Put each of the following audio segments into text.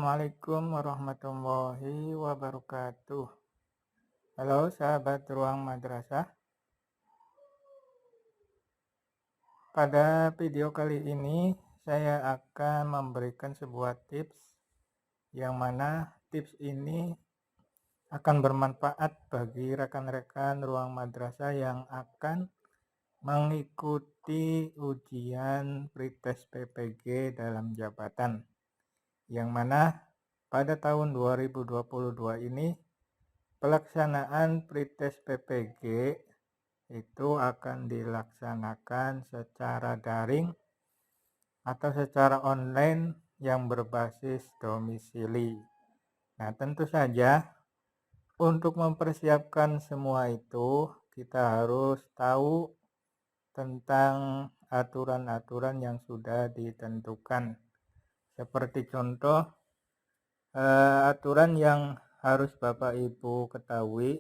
Assalamualaikum warahmatullahi wabarakatuh. Halo sahabat Ruang Madrasah. Pada video kali ini saya akan memberikan sebuah tips yang mana tips ini akan bermanfaat bagi rekan-rekan Ruang Madrasah yang akan mengikuti ujian pretest PPG dalam jabatan, yang mana pada tahun 2022 ini pelaksanaan pretest PPG itu akan dilaksanakan secara daring atau secara online yang berbasis domisili. Nah, tentu saja untuk mempersiapkan semua itu kita harus tahu tentang aturan-aturan yang sudah ditentukan. Seperti contoh aturan yang harus Bapak Ibu ketahui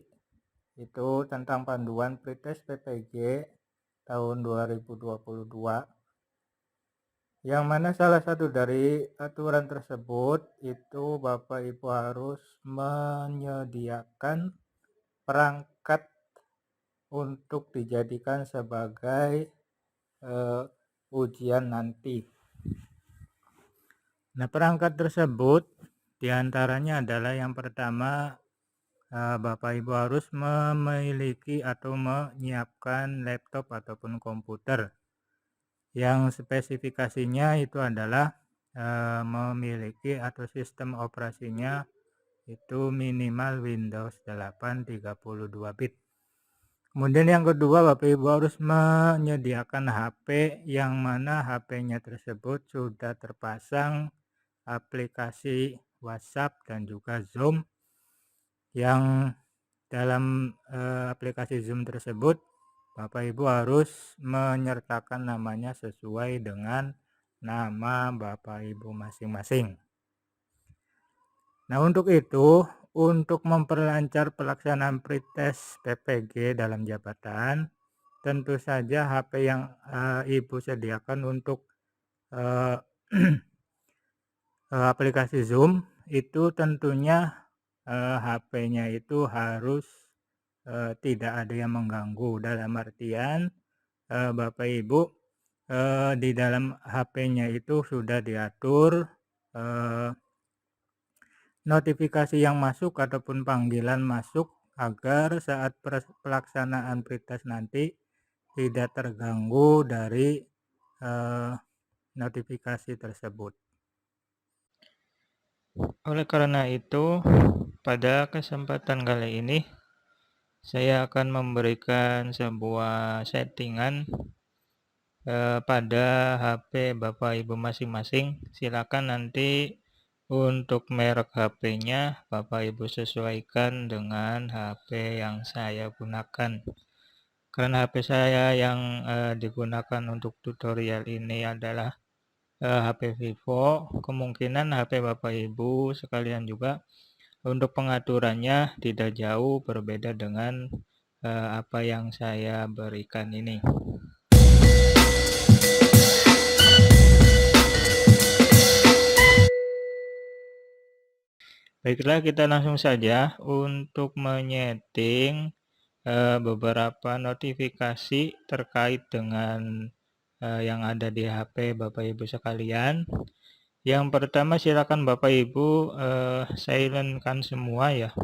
itu tentang panduan pretest PPG tahun 2022, yang mana salah satu dari aturan tersebut itu Bapak Ibu harus menyediakan perangkat untuk dijadikan sebagai ujian nanti. Nah, perangkat tersebut diantaranya adalah yang pertama, Bapak Ibu harus memiliki atau menyiapkan laptop ataupun komputer yang spesifikasinya itu adalah memiliki atau sistem operasinya itu minimal Windows 8 32 bit. Kemudian yang kedua, Bapak Ibu harus menyediakan HP yang mana HP-nya tersebut sudah terpasang aplikasi WhatsApp dan juga Zoom, yang dalam aplikasi Zoom tersebut Bapak Ibu harus menyertakan namanya sesuai dengan nama Bapak Ibu masing-masing. Nah, untuk itu, untuk memperlancar pelaksanaan pretest PPG dalam jabatan, tentu saja HP yang Ibu sediakan untuk aplikasi Zoom itu tentunya HP-nya itu harus tidak ada yang mengganggu. Dalam artian Bapak Ibu di dalam HP-nya itu sudah diatur notifikasi yang masuk ataupun panggilan masuk agar saat pelaksanaan pretest nanti tidak terganggu dari notifikasi tersebut. Oleh karena itu, pada kesempatan kali ini saya akan memberikan sebuah settingan pada HP Bapak Ibu masing-masing. Silakan nanti untuk merek HP-nya Bapak Ibu sesuaikan dengan HP yang saya gunakan. Karena HP saya yang digunakan untuk tutorial ini adalah HP Vivo, kemungkinan HP Bapak Ibu sekalian juga untuk pengaturannya tidak jauh berbeda dengan apa yang saya berikan ini. Baiklah, kita langsung saja untuk menyeting beberapa notifikasi terkait dengan yang ada di HP Bapak Ibu sekalian. Yang pertama, silakan Bapak Ibu silentkan semua ya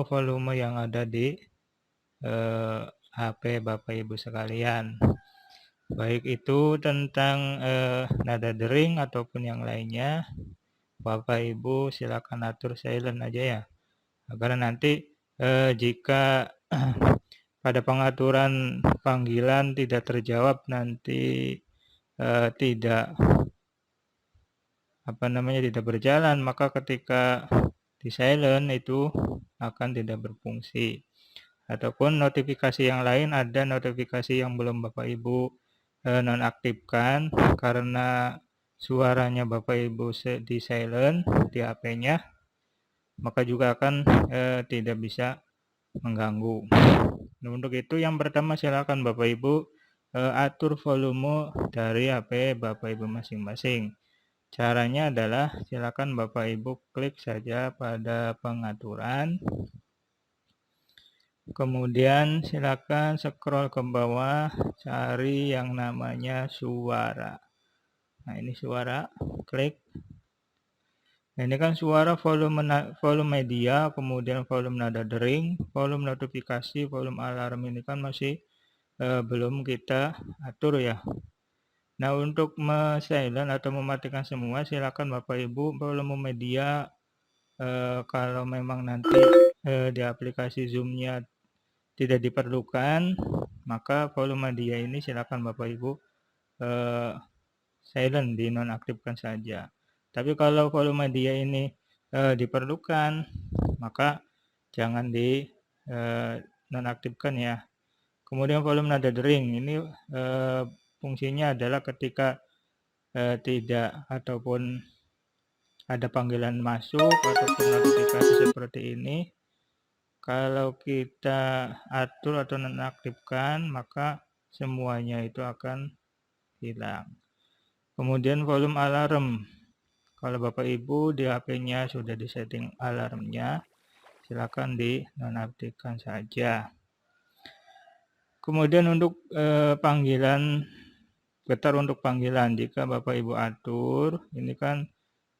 volume yang ada di HP Bapak Ibu sekalian, baik itu tentang nada dering ataupun yang lainnya. Bapak Ibu silakan atur silent aja ya, agar nanti jika pada pengaturan panggilan tidak terjawab, nanti tidak berjalan, maka ketika di silent itu akan tidak berfungsi. Ataupun notifikasi yang lain, ada notifikasi yang belum Bapak Ibu nonaktifkan karena suaranya Bapak Ibu di silent di HP-nya, maka juga akan tidak bisa mengganggu. Nah, untuk itu yang pertama silakan Bapak Ibu atur volume dari HP Bapak Ibu masing-masing. Caranya adalah silakan Bapak Ibu klik saja pada pengaturan. Kemudian silakan scroll ke bawah, cari yang namanya suara. Nah, ini suara, klik. Nah, ini kan suara volume media, kemudian volume nada dering, volume notifikasi, volume alarm ini kan masih belum kita atur ya. Nah, untuk silent atau mematikan semua, silakan Bapak Ibu volume media kalau memang nanti di aplikasi Zoom-nya tidak diperlukan, maka volume media ini silakan Bapak Ibu silent, dinonaktifkan saja. Tapi kalau volume media ini diperlukan, maka jangan di nonaktifkan ya. Kemudian volume nada dering ini fungsinya adalah ketika tidak ataupun ada panggilan masuk ataupun notifikasi seperti ini, kalau kita atur atau nonaktifkan maka semuanya itu akan hilang. Kemudian volume alarm, kalau Bapak Ibu di HP-nya sudah disetting alarmnya, silakan dinonaktifkan saja. Kemudian untuk panggilan, getar untuk panggilan, jika Bapak Ibu atur, ini kan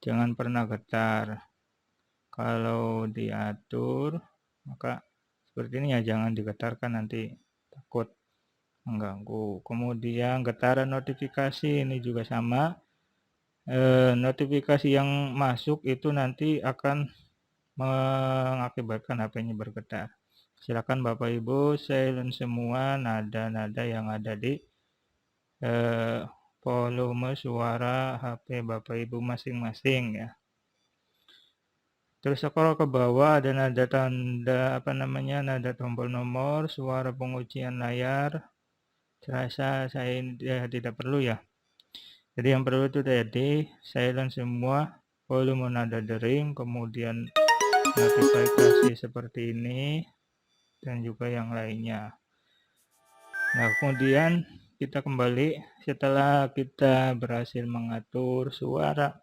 jangan pernah getar. Kalau diatur, maka seperti ini ya, jangan digetarkan, nanti takut mengganggu. Kemudian getaran notifikasi ini juga sama. Notifikasi yang masuk itu nanti akan mengakibatkan HP-nya bergetar. Silakan Bapak Ibu silent semua nada-nada yang ada di volume suara HP Bapak Ibu masing-masing ya. Terus scroll ke bawah, ada nada tanda nada tombol nomor, suara penguncian layar. Saya tidak perlu ya. Jadi yang perlu itu tadi silent semua, volume nada dering, kemudian notifikasi seperti ini, dan juga yang lainnya. Nah, kemudian kita kembali setelah kita berhasil mengatur suara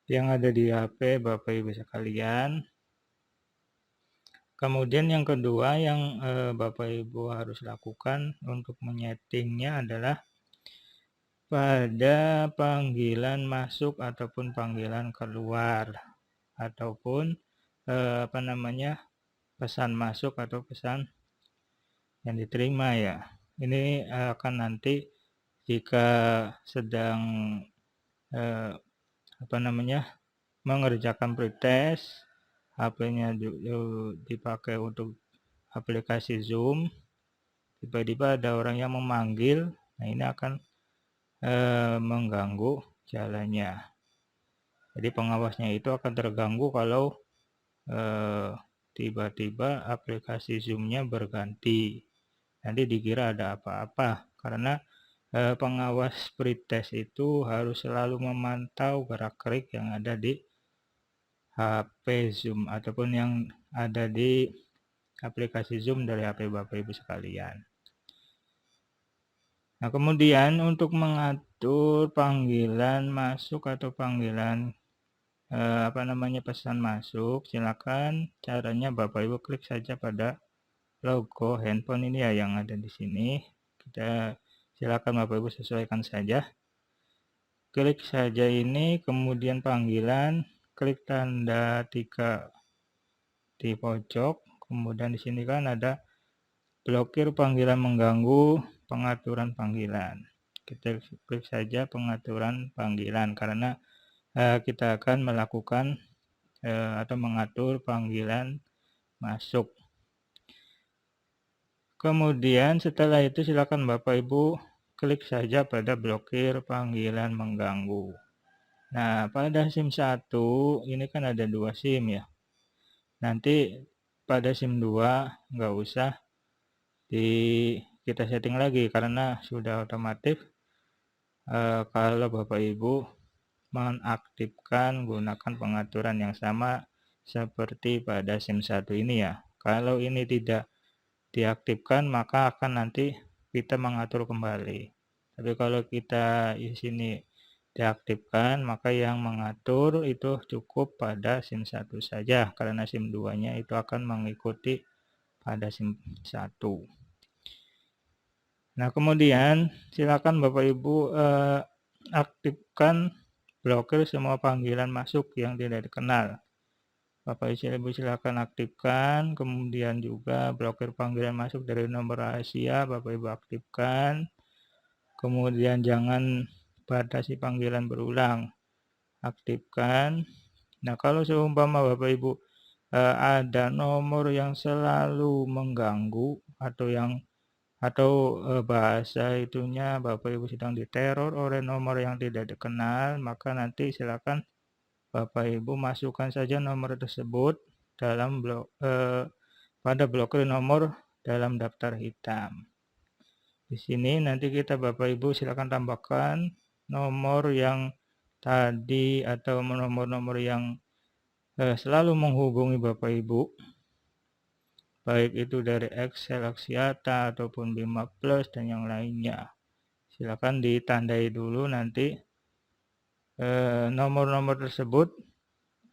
yang ada di HP Bapak Ibu sekalian. Kemudian yang kedua yang Bapak Ibu harus lakukan untuk menyetingnya adalah pada panggilan masuk ataupun panggilan keluar, ataupun pesan masuk atau pesan yang diterima ya. Ini akan nanti jika sedang mengerjakan pretest, HP-nya dipakai untuk aplikasi Zoom, tiba-tiba ada orang yang memanggil, nah ini akan mengganggu jalannya. Jadi pengawasnya itu akan terganggu kalau tiba-tiba aplikasi Zoom-nya berganti. Nanti dikira ada apa-apa, karena pengawas pretest itu harus selalu memantau gerak-gerik yang ada di HP Zoom ataupun yang ada di aplikasi Zoom dari HP Bapak Ibu sekalian. Nah, kemudian untuk mengatur panggilan masuk atau panggilan pesan masuk, silakan caranya Bapak Ibu klik saja pada logo handphone ini ya yang ada di sini. Silakan Bapak Ibu sesuaikan saja. Klik saja ini, kemudian panggilan, klik tanda 3 di pojok, kemudian di sini kan ada blokir panggilan mengganggu, pengaturan panggilan. Kita klik saja pengaturan panggilan karena kita akan melakukan atau mengatur panggilan masuk. Kemudian setelah itu silakan Bapak Ibu klik saja pada blokir panggilan mengganggu. Nah, pada SIM 1 ini kan ada 2 SIM ya. Nanti pada SIM 2 nggak usah kita setting lagi karena sudah otomatis kalau Bapak Ibu mengaktifkan gunakan pengaturan yang sama seperti pada SIM 1 ini ya. Kalau ini tidak diaktifkan maka akan nanti kita mengatur kembali. Tapi kalau kita di sini diaktifkan, maka yang mengatur itu cukup pada SIM 1 saja, karena SIM 2-nya itu akan mengikuti pada SIM 1. Nah, kemudian silakan Bapak Ibu aktifkan blokir semua panggilan masuk yang tidak dikenal. Bapak Ibu silakan aktifkan, kemudian juga blokir panggilan masuk dari nomor rahasia Bapak Ibu aktifkan. Kemudian jangan batasi panggilan berulang, aktifkan. Nah, kalau seumpama Bapak Ibu ada nomor yang selalu mengganggu atau bahasa itunya Bapak Ibu sedang diteror oleh nomor yang tidak dikenal, maka nanti silakan Bapak Ibu masukkan saja nomor tersebut dalam pada blokir nomor dalam daftar hitam. Di sini nanti kita Bapak Ibu silakan tambahkan nomor yang tadi atau nomor-nomor yang selalu menghubungi Bapak Ibu, baik itu dari Excel, Axiata ataupun Bima Plus dan yang lainnya. Silakan ditandai dulu, nanti nomor-nomor tersebut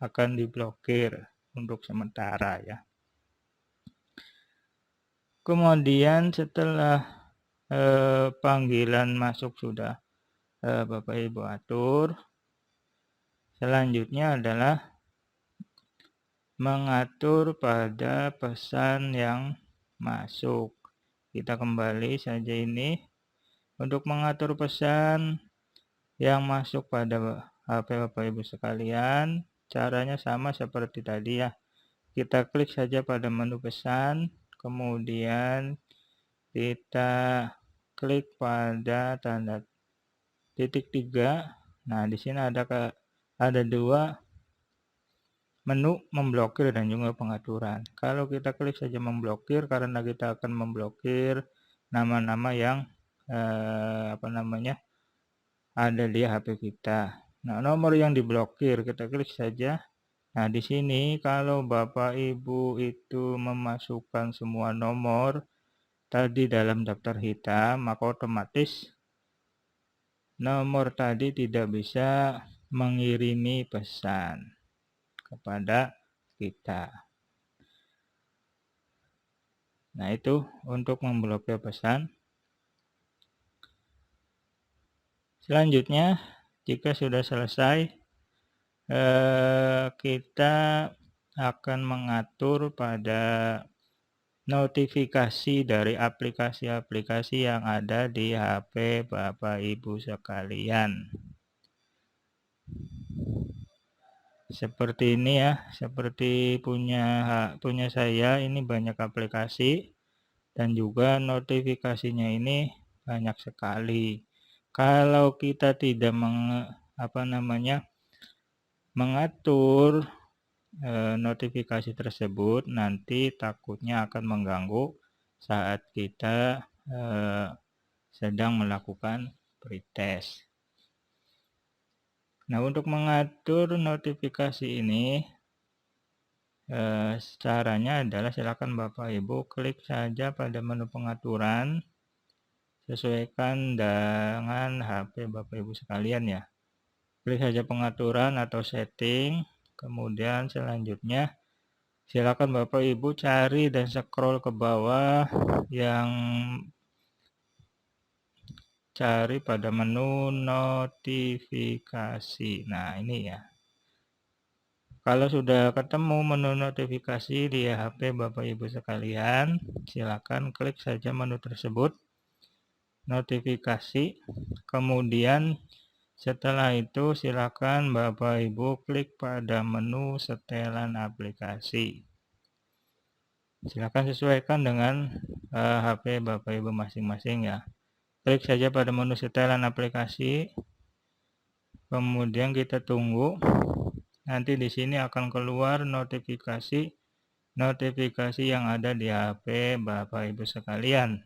akan diblokir untuk sementara ya. Kemudian setelah panggilan masuk sudah Bapak Ibu atur, selanjutnya adalah mengatur pada pesan yang masuk. Kita kembali saja ini. Untuk mengatur pesan yang masuk pada HP Bapak Ibu sekalian, caranya sama seperti tadi ya. Kita klik saja pada menu pesan, kemudian kita klik pada tanda titik 3. Nah, di sini ada dua menu, memblokir dan juga pengaturan. Kalau kita klik saja memblokir, karena kita akan memblokir nama-nama yang ada di HP kita. Nah, nomor yang diblokir kita klik saja. Nah, di sini kalau Bapak Ibu itu memasukkan semua nomor tadi dalam daftar hitam, maka otomatis nomor tadi tidak bisa mengirimi pesan kepada kita. Nah, itu untuk memblokir pesan. Selanjutnya, jika sudah selesai, kita akan mengatur pada notifikasi dari aplikasi-aplikasi yang ada di HP Bapak Ibu sekalian. Seperti ini ya, seperti punya saya ini banyak aplikasi dan juga notifikasinya ini banyak sekali. Kalau kita tidak mengatur notifikasi tersebut, nanti takutnya akan mengganggu saat kita sedang melakukan pretest. Nah, untuk mengatur notifikasi ini caranya adalah silakan Bapak Ibu klik saja pada menu pengaturan, sesuaikan dengan HP Bapak Ibu sekalian ya. Klik saja pengaturan atau setting, kemudian selanjutnya silakan Bapak Ibu cari dan scroll ke bawah yang cari pada menu notifikasi. Nah, ini ya. Kalau sudah ketemu menu notifikasi di HP Bapak Ibu sekalian, silakan klik saja menu tersebut, notifikasi, kemudian setelah itu silakan Bapak Ibu klik pada menu setelan aplikasi. Silakan sesuaikan dengan HP Bapak Ibu masing-masing ya. Klik saja pada menu setelan aplikasi, kemudian kita tunggu. Nanti di sini akan keluar notifikasi yang ada di HP Bapak Ibu sekalian.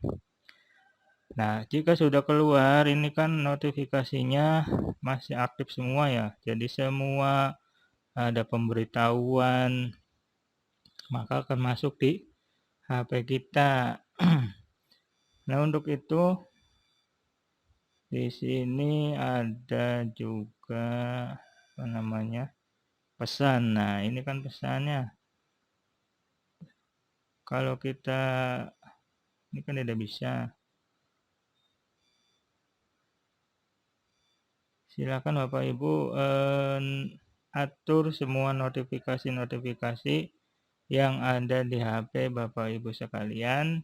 Nah, jika sudah keluar, ini kan notifikasinya masih aktif semua ya. Jadi semua ada pemberitahuan, maka akan masuk di HP kita. Nah, untuk itu di sini ada juga pesan. Nah, ini kan pesannya. Kalau kita ini kan tidak bisa. Silakan Bapak Ibu atur semua notifikasi-notifikasi yang ada di HP Bapak Ibu sekalian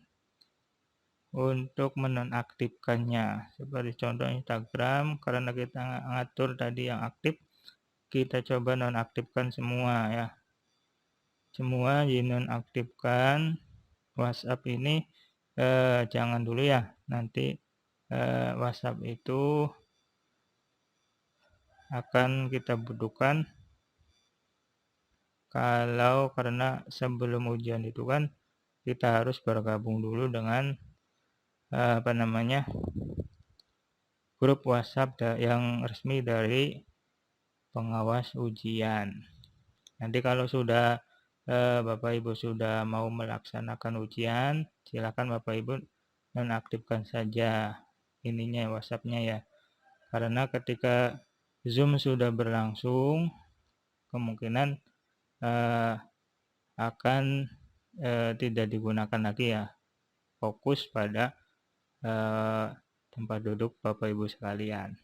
untuk menonaktifkannya. Seperti contoh Instagram, karena kita ngatur tadi yang aktif, kita coba nonaktifkan semua ya. Semua dinonaktifkan. WhatsApp ini jangan dulu ya. Nanti WhatsApp itu akan kita butuhkan karena sebelum ujian itu kan kita harus bergabung dulu dengan grup WhatsApp yang resmi dari pengawas ujian. Nanti kalau sudah Bapak Ibu sudah mau melaksanakan ujian, silakan Bapak Ibu nonaktifkan saja ininya WhatsApp-nya ya. Karena ketika Zoom sudah berlangsung, kemungkinan akan tidak digunakan lagi ya. Fokus pada tempat duduk Bapak Ibu sekalian.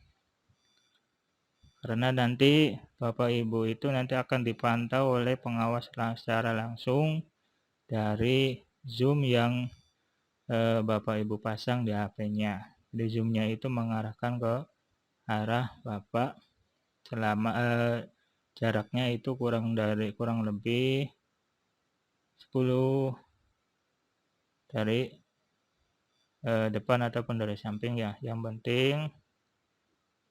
Karena nanti Bapak Ibu itu nanti akan dipantau oleh pengawas secara langsung dari Zoom yang Bapak Ibu pasang di HP-nya. Jadi Zoom-nya itu mengarahkan ke arah Bapak selama jaraknya itu kurang lebih 10 dari depan ataupun dari samping ya. Yang penting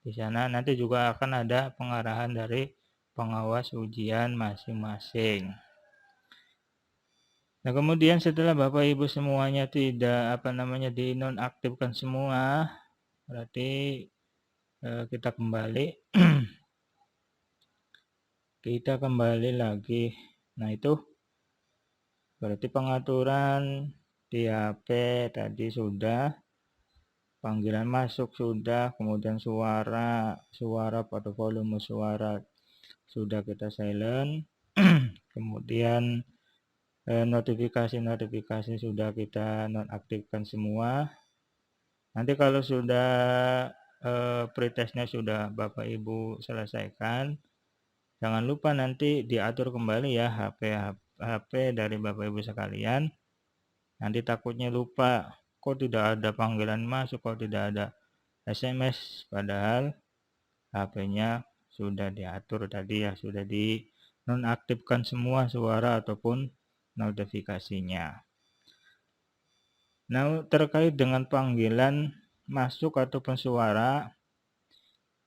di sana nanti juga akan ada pengarahan dari pengawas ujian masing-masing. Nah, kemudian setelah Bapak Ibu semuanya tidak dinonaktifkan semua, berarti kita kembali lagi. Nah, itu berarti pengaturan di HP tadi sudah, panggilan masuk sudah, kemudian suara pada volume suara sudah kita silent. Kemudian notifikasi sudah kita nonaktifkan semua. Nanti kalau sudah pretestnya sudah Bapak Ibu selesaikan, jangan lupa nanti diatur kembali ya HP dari Bapak Ibu sekalian. Nanti takutnya lupa, kok tidak ada panggilan masuk, kok tidak ada SMS, padahal HP-nya sudah diatur tadi ya, sudah dinonaktifkan semua suara ataupun notifikasinya. Nah, terkait dengan panggilan masuk ataupun suara,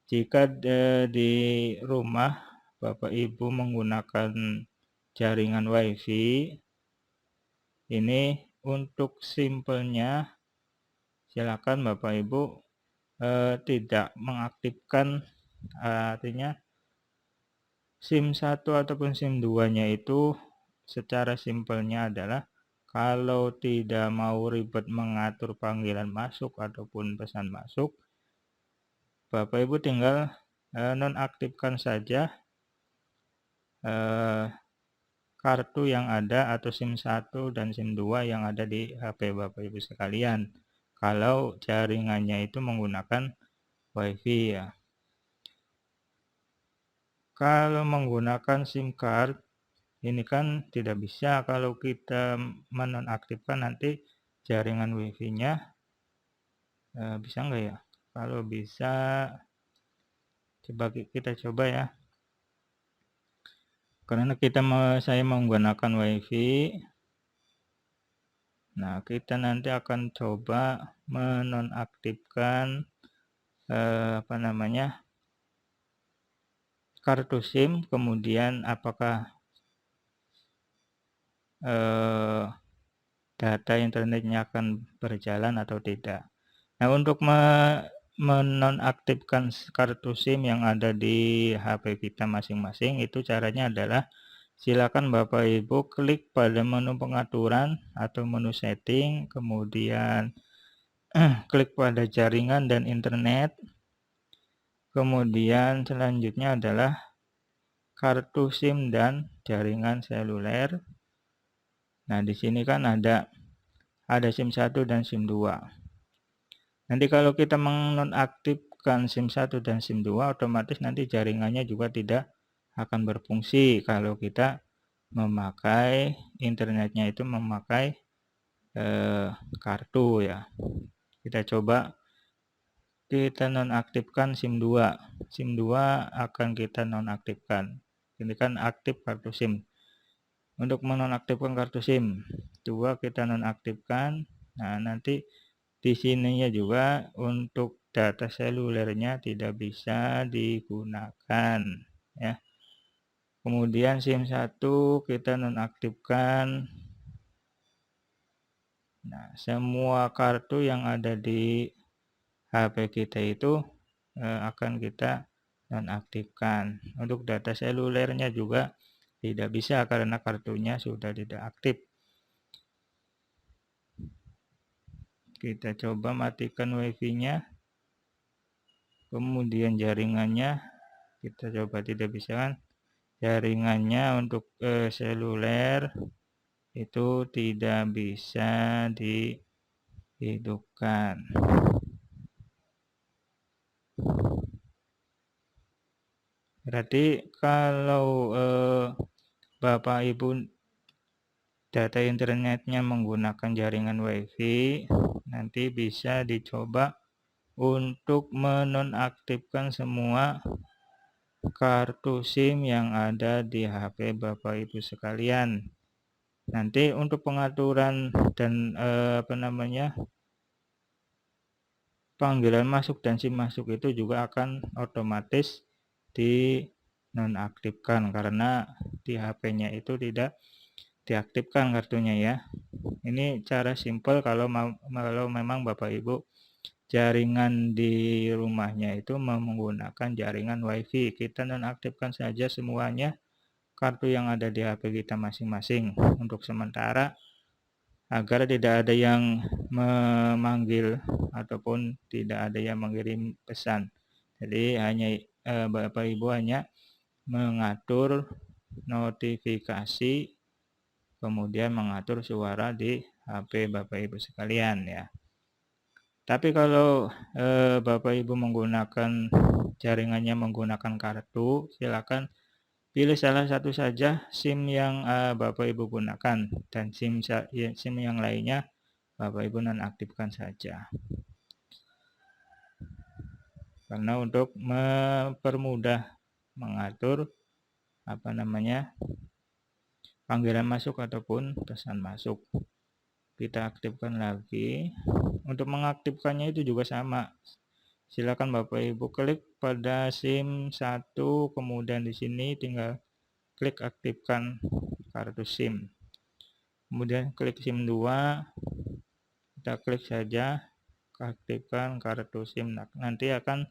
jika di rumah Bapak Ibu menggunakan jaringan WiFi, ini untuk simpelnya silakan Bapak Ibu tidak mengaktifkan, artinya SIM 1 ataupun SIM 2-nya itu secara simpelnya adalah kalau tidak mau ribet mengatur panggilan masuk ataupun pesan masuk, Bapak Ibu tinggal nonaktifkan saja kartu yang ada atau SIM 1 dan SIM 2 yang ada di HP Bapak Ibu sekalian. Kalau jaringannya itu menggunakan WiFi ya. Kalau menggunakan SIM card, ini kan tidak bisa. Kalau kita menonaktifkan nanti jaringan WiFi-nya bisa enggak ya? Kalau bisa, kita coba ya. Karena saya menggunakan WiFi. Nah, kita nanti akan coba menonaktifkan kartu SIM, kemudian apakah data internetnya akan berjalan atau tidak. Nah, untuk menonaktifkan kartu SIM yang ada di HP kita masing-masing, itu caranya adalah silakan Bapak Ibu klik pada menu pengaturan atau menu setting, kemudian klik pada jaringan dan internet. Kemudian selanjutnya adalah kartu SIM dan jaringan seluler. Nah, di sini kan ada SIM 1 dan SIM 2. Nanti kalau kita menonaktifkan SIM 1 dan SIM 2, otomatis nanti jaringannya juga tidak akan berfungsi kalau kita memakai internetnya itu memakai kartu ya. Kita coba kita nonaktifkan SIM 2. SIM 2 akan kita nonaktifkan. Ini kan aktif kartu SIM. Untuk menonaktifkan kartu SIM 2 kita nonaktifkan. Nah, nanti di sininya juga untuk data selulernya tidak bisa digunakan ya. Kemudian SIM 1 kita nonaktifkan. Nah, semua kartu yang ada di HP kita itu akan kita nonaktifkan. Untuk data selulernya juga tidak bisa karena kartunya sudah tidak aktif. Kita coba matikan wifi-nya. Kemudian jaringannya kita coba, tidak bisa kan. Jaringannya untuk seluler itu tidak bisa dihidupkan. Berarti kalau Bapak Ibu data internetnya menggunakan jaringan wifi, nanti bisa dicoba untuk menonaktifkan semua kartu SIM yang ada di HP Bapak Ibu sekalian. Nanti untuk pengaturan dan panggilan masuk dan SIM masuk itu juga akan otomatis dinonaktifkan karena di HP-nya itu tidak diaktifkan kartunya ya. Ini cara simpel kalau memang Bapak Ibu jaringan di rumahnya itu menggunakan jaringan wifi. Kita nonaktifkan saja semuanya kartu yang ada di HP kita masing-masing untuk sementara, agar tidak ada yang memanggil ataupun tidak ada yang mengirim pesan. Jadi hanya Bapak Ibu hanya mengatur notifikasi, kemudian mengatur suara di HP Bapak Ibu sekalian ya. Tapi kalau Bapak Ibu menggunakan jaringannya menggunakan kartu, silakan pilih salah satu saja SIM yang Bapak Ibu gunakan, dan SIM yang lainnya Bapak Ibu nonaktifkan saja. Karena untuk mempermudah mengatur panggilan masuk ataupun pesan masuk. Kita aktifkan lagi. Untuk mengaktifkannya itu juga sama. Silakan Bapak Ibu klik pada SIM 1, kemudian di sini tinggal klik aktifkan kartu SIM. Kemudian klik SIM 2, kita klik saja aktifkan kartu SIM. Nanti akan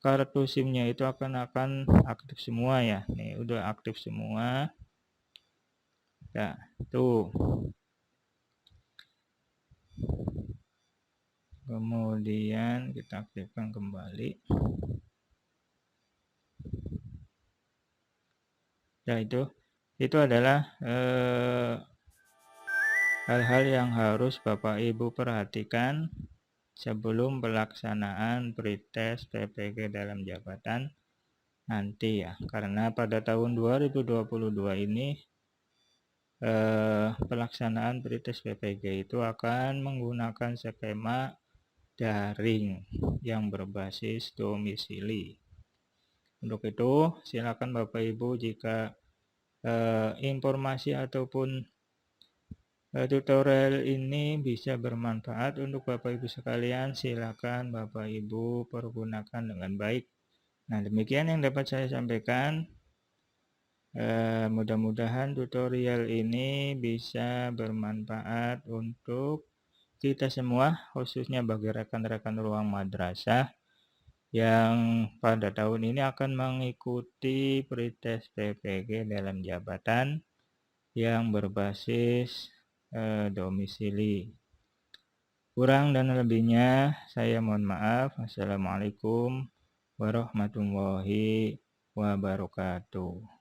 kartu SIM-nya itu akan aktif semua ya. Nih udah aktif semua. Ya, tuh. Kemudian kita aktifkan kembali. Ya, itu adalah hal-hal yang harus Bapak Ibu perhatikan sebelum pelaksanaan pretest PPG dalam jabatan nanti ya. Karena pada tahun 2022 ini pelaksanaan pretest PPG itu akan menggunakan skema daring yang berbasis domisili. Untuk itu, silakan Bapak Ibu jika informasi ataupun tutorial ini bisa bermanfaat untuk Bapak Ibu sekalian, silakan Bapak Ibu pergunakan dengan baik. Nah, demikian yang dapat saya sampaikan. Mudah-mudahan tutorial ini bisa bermanfaat untuk kita semua, khususnya bagi rekan-rekan ruang madrasah yang pada tahun ini akan mengikuti pretest PPG dalam jabatan yang berbasis domisili. Kurang dan lebihnya saya mohon maaf. Wassalamualaikum warahmatullahi wabarakatuh.